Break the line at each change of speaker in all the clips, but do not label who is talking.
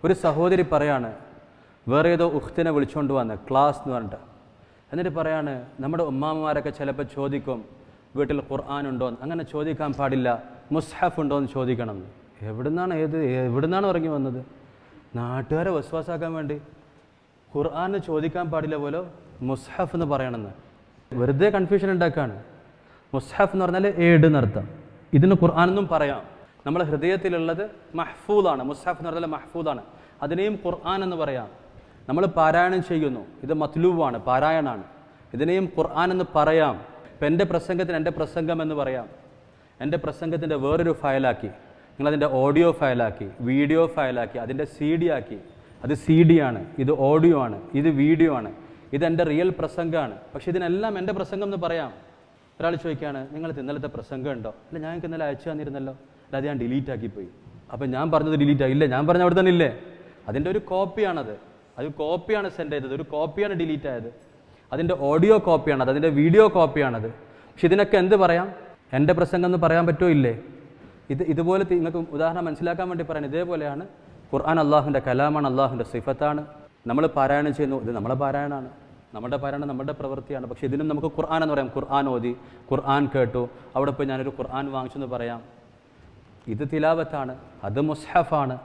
ഒരു സഹോദരി പറയാണ്, വേറെ ഏതോ ഉഖ്തിനെ വിളിച്ചുകൊണ്ട് വന്ന് ക്ലാസ് എന്ന് പറഞ്ഞിട്ട്, എന്നിട്ട് പറയാണ്, നമ്മുടെ ഉമ്മാമ്മമാരൊക്കെ ചിലപ്പോൾ ചോദിക്കും വീട്ടിൽ ഖുർആൻ ഉണ്ടോ എന്ന്. അങ്ങനെ ചോദിക്കാൻ പാടില്ല, മുസ്ഹഫ് ഉണ്ടോ എന്ന് ചോദിക്കണം. എവിടുന്നാണ് ഇറങ്ങി വന്നത്? നാട്ടുകാരെ വിശ്വാസാക്കാൻ വേണ്ടി ഖുർആൻ ചോദിക്കാൻ പാടില്ല പോലെ മുസ്ഹഫ് എന്ന് പറയണമെന്ന് വെറുതെ കൺഫ്യൂഷൻ ഉണ്ടാക്കുകയാണ്. മുസ്ഹഫ് എന്ന് പറഞ്ഞാൽ ഏട് എന്നർത്ഥം. ഇതിന് ഖുർആൻ എന്നും പറയാം. നമ്മുടെ ഹൃദയത്തിലുള്ളത് മഹ്ഫൂദാണ്. മുസ്ഹഫ് എന്ന് പറഞ്ഞാൽ മഹ്ഫൂദാണ്. അതിനെയും ഖുർആൻ എന്ന് പറയാം. നമ്മൾ പാരായണം ചെയ്യുന്നു, ഇത് മത്ലൂബാണ്, പാരായണമാണ്. ഇതിനെയും ഖുർആൻ എന്ന് പറയാം. ഇപ്പം എൻ്റെ പ്രസംഗത്തിന് എൻ്റെ പ്രസംഗം എന്ന് പറയാം. എൻ്റെ പ്രസംഗത്തിൻ്റെ വേറൊരു ഫയലാക്കി, നിങ്ങളതിൻ്റെ ഓഡിയോ ഫയലാക്കി, വീഡിയോ ഫയലാക്കി, അതിൻ്റെ CD ആക്കി. അത് CD ആണ്, ഇത് ഓഡിയോ ആണ്, ഇത് വീഡിയോ ആണ്, ഇതെൻ്റെ റിയൽ പ്രസംഗമാണ്. പക്ഷെ ഇതിനെല്ലാം എൻ്റെ പ്രസംഗം എന്ന് പറയാം. ഒരാൾ ചോദിക്കുകയാണ്, നിങ്ങൾ ഇന്നലത്തെ പ്രസംഗം ഉണ്ടോ? അല്ല, ഞാൻ ഇന്നലെ അയച്ചു തന്നിരുന്നല്ലോ. അല്ല, അത് ഞാൻ ഡിലീറ്റ് ആക്കിപ്പോയി. അപ്പം ഞാൻ പറഞ്ഞത് ഡിലീറ്റ് ആകില്ല, ഞാൻ പറഞ്ഞ അവിടെ തന്നെ ഇല്ലേ? അതിൻ്റെ ഒരു കോപ്പിയാണത്. അത് കോപ്പിയാണ് സെൻഡ് ചെയ്തത്, ഒരു കോപ്പിയാണ് ഡിലീറ്റ് ആയത്. അതിൻ്റെ ഓഡിയോ കോപ്പിയാണത്, അതിൻ്റെ വീഡിയോ കോപ്പിയാണത്. പക്ഷെ ഇതിനൊക്കെ എന്ത് പറയാം? എൻ്റെ പ്രസംഗം എന്ന് പറയാൻ പറ്റുമോ? ഇല്ലേ? ഇതുപോലെ നിങ്ങൾക്ക് ഉദാഹരണം മനസ്സിലാക്കാൻ വേണ്ടി പറയാൻ, ഇതേപോലെയാണ് ഖുർആൻ അള്ളാഹുവിൻ്റെ കലാമാണ്, അള്ളാഹുവിൻ്റെ സിഫത്താണ്. നമ്മൾ പാരായണം ചെയ്യുന്നു, ഇത് നമ്മളെ പാരായണമാണ്, നമ്മുടെ പാരായണം നമ്മുടെ പ്രവൃത്തിയാണ്. പക്ഷേ ഇതിനും നമുക്ക് ഖുർആൻ എന്ന് പറയാം. ഖുർആൻ ഓതി, ഖുർആൻ കേട്ടു, അവിടെ പോയി ഞാനൊരു ഖുർആൻ വാങ്ങിച്ചു എന്ന് പറയാം. ഇത് തിലാവത്താണ്, അത് മുസ്ഹഫാണ്.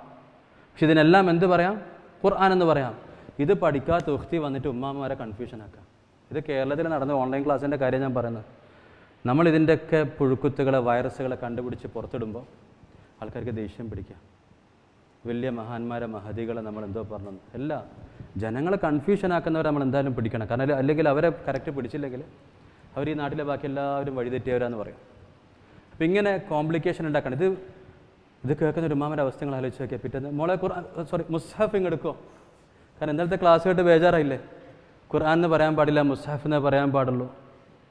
പക്ഷെ ഇതിനെല്ലാം എന്ത് പറയാം? ഖുർആൻ എന്ന് പറയാം. ഇത് പഠിക്കാത്ത ഉഖ്തി വന്നിട്ട് ഉമ്മാമാരെ കൺഫ്യൂഷൻ ആക്കാം. ഇത് കേരളത്തിൽ നടന്ന ഓൺലൈൻ ക്ലാസ്സിൻ്റെ കാര്യം ഞാൻ പറയുന്നത്. നമ്മളിതിൻ്റെയൊക്കെ പുഴുക്കുത്തുകളെ, വൈറസുകളെ കണ്ടുപിടിച്ച് പുറത്തിടുമ്പോൾ ആൾക്കാർക്ക് ദേഷ്യം പിടിക്കുക. വലിയ മഹാന്മാരെ, മഹദികളെ നമ്മൾ എന്തോ പറഞ്ഞു. എല്ലാ ജനങ്ങളെ കൺഫ്യൂഷൻ ആക്കുന്നവരെ നമ്മൾ എന്തായാലും പിടിക്കണം. കാരണം അല്ലെങ്കിൽ അവരെ കറക്റ്റ് പിടിച്ചില്ലെങ്കിൽ അവർ ഈ നാട്ടിലെ ബാക്കി എല്ലാവരും വഴിതെറ്റിയവരാന്ന് പറയും. അപ്പം ഇങ്ങനെ കോംപ്ലിക്കേഷൻ ഉണ്ടാക്കണം. ഇത് കേൾക്കുന്ന ഒരു ഉമ്മാമൻ്റെ അവസ്ഥകൾ ആലോചിച്ച് നോക്കിയാൽ പിറ്റേന്ന് മോളെ മുസ്ഹഫ് ഇങ്ങ് എടുക്കോ? കാരണം ഇന്നലത്തെ ക്ലാസ് കേട്ട് ബേജാറായില്ലേ? ഖുർആൻ എന്ന് പറയാൻ പാടില്ല, മുസ്ഹഫ് എന്നേ പറയാൻ പാടുള്ളൂ.